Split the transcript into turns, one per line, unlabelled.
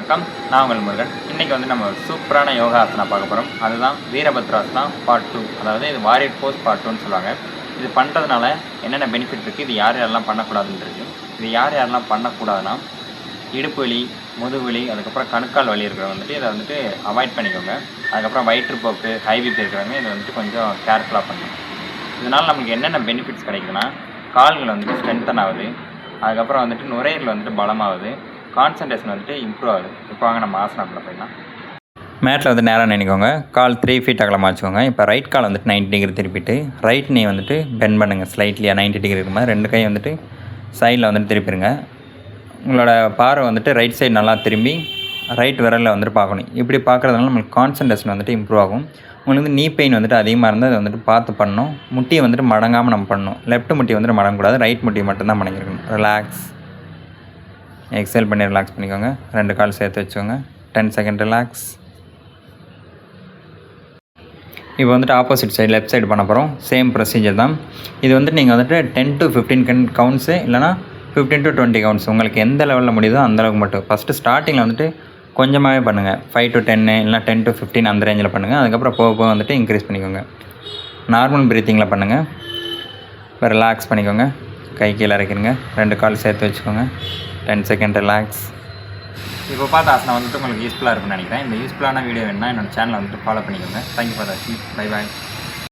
வணக்கம், நான் உங்கள் முருகன். இன்றைக்கி வந்து நம்ம ஒரு சூப்பரான யோகாசனா பார்க்க போகிறோம். அதுதான் வீரபத்ராசனா பார்ட் 2. அதாவது இது வாரியர் போஸ் பார்ட் 2ன்னு சொல்லுவாங்க. இது பண்ணுறதுனால என்னென்ன பெனிஃபிட் இருக்குது, இது யார் யாரெல்லாம் பண்ணக்கூடாதுன்னு இருக்குது. இது யார் யாரெல்லாம் பண்ணக்கூடாதுன்னா, இடுப்பு வலி, முதுகுவலி, அதுக்கப்புறம் கணுக்கால் வலி இருக்கிறவங்க வந்துட்டு இதை வந்துட்டு அவாய்ட் பண்ணிக்கோங்க. அதுக்கப்புறம் வயிற்றுப்போக்கு, ஹை பிபி இருக்கிறவங்க இதை வந்துட்டு கொஞ்சம் கேர்ஃபுல்லாக பண்ணணும். இதனால் நமக்கு என்னென்ன பெனிஃபிட்ஸ் கிடைக்குதுன்னா, கால்கள் வந்துட்டு ஸ்ட்ரென்தன் ஆகுது, அதுக்கப்புறம் வந்துட்டு நுரையீரல் வந்துட்டு பலமாகுது, கான்சன்ட்ரேஷன் வந்துட்டு இம்ப்ரூவ் ஆகுது. இப்போ வாங்க நம்ம ஆசனாக்குள்ள போயிடலாம். மேட்டில் வந்து நேராக நினைக்கோங்க, கால் 3 ஃபீட் அகலமாக வச்சுக்கோங்க. இப்போ ரைட் கால் வந்துட்டு 90 டிகிரி திருப்பிட்டு ரைட் நீ வந்துட்டு பெண்ட் பண்ணுங்கள் ஸ்லைட்லியாக 90 டிகிரி இருக்குமா. 2 கை வந்துட்டு சைடில் வந்துட்டு திருப்பிடுங்க. உங்களோட பார்வை வந்துட்டு ரைட் சைடு நல்லா திரும்பி ரைட் விரலில் வந்துட்டு பார்க்கணும். இப்படி பார்க்குறதுனால நம்மளுக்கு கான்சன்ட்ரேஷன் வந்துட்டு இம்ப்ரூவ் ஆகும். உங்களுக்கு வந்து நீ பெயின் வந்துட்டு அதிகமாக இருந்தால் அதை வந்துட்டு பார்த்து பண்ணணும். முட்டியை வந்துட்டு மடங்காமல் நம்ம பண்ணணும். லெஃப்ட் முட்டி வந்துட்டு மடங்கக்கூடாது, ரைட் முட்டி மட்டும்தான் மடங்கிருக்கணும். ரிலாக்ஸ். எக்ஸேல் பண்ணி ரிலாக்ஸ் பண்ணிக்கோங்க. 2 கால் சேர்த்து வச்சுக்கோங்க. 10 செகண்ட் ரிலாக்ஸ். இப்போ வந்துட்டு ஆப்போசிட் சைடு லெஃப்ட் சைடு பண்ண போகிறோம். சேம் ப்ரொசீஜர் தான். இது வந்துட்டு நீங்கள் வந்துட்டு 10 to 15 கவுண்ட்ஸு இல்லைனா 15 to 20 கவுண்ட்ஸ் உங்களுக்கு எந்த லெவலில் முடியுதோ அந்தளவுக்கு மட்டும். ஃபஸ்ட்டு ஸ்டார்டிங்கில் வந்துட்டு கொஞ்சமாகவே பண்ணுங்கள். 5 to 10 இல்லைனா 10 to 15 அந்த ரேஞ்சில் பண்ணுங்கள். அதுக்கப்புறம் போக போக வந்துட்டு இன்க்ரீஸ் பண்ணிக்கோங்க. நார்மல் ப்ரீத்திங்கில் பண்ணுங்கள். இப்போ ரிலாக்ஸ் பண்ணிக்கோங்க. கை கீழே இறக்கிடுங்க. 2 கால் சேர்த்து வச்சுக்கோங்க. 10 செகண்ட் ரிலாக்ஸ். இப்போ பார்த்த ஆசனம் வந்துட்டு உங்களுக்கு யூஸ்ஃபுல்லாக இருக்குன்னு நினைக்கிறேன். இந்த யூஸ்ஃபுல்லான வீடியோ வேணுன்னா என்னோடய சேனலை வந்துட்டு ஃபாலோ பண்ணிக்கோங்க. தேங்க்யூ ஃபார் வாட்சிங். Bye bye.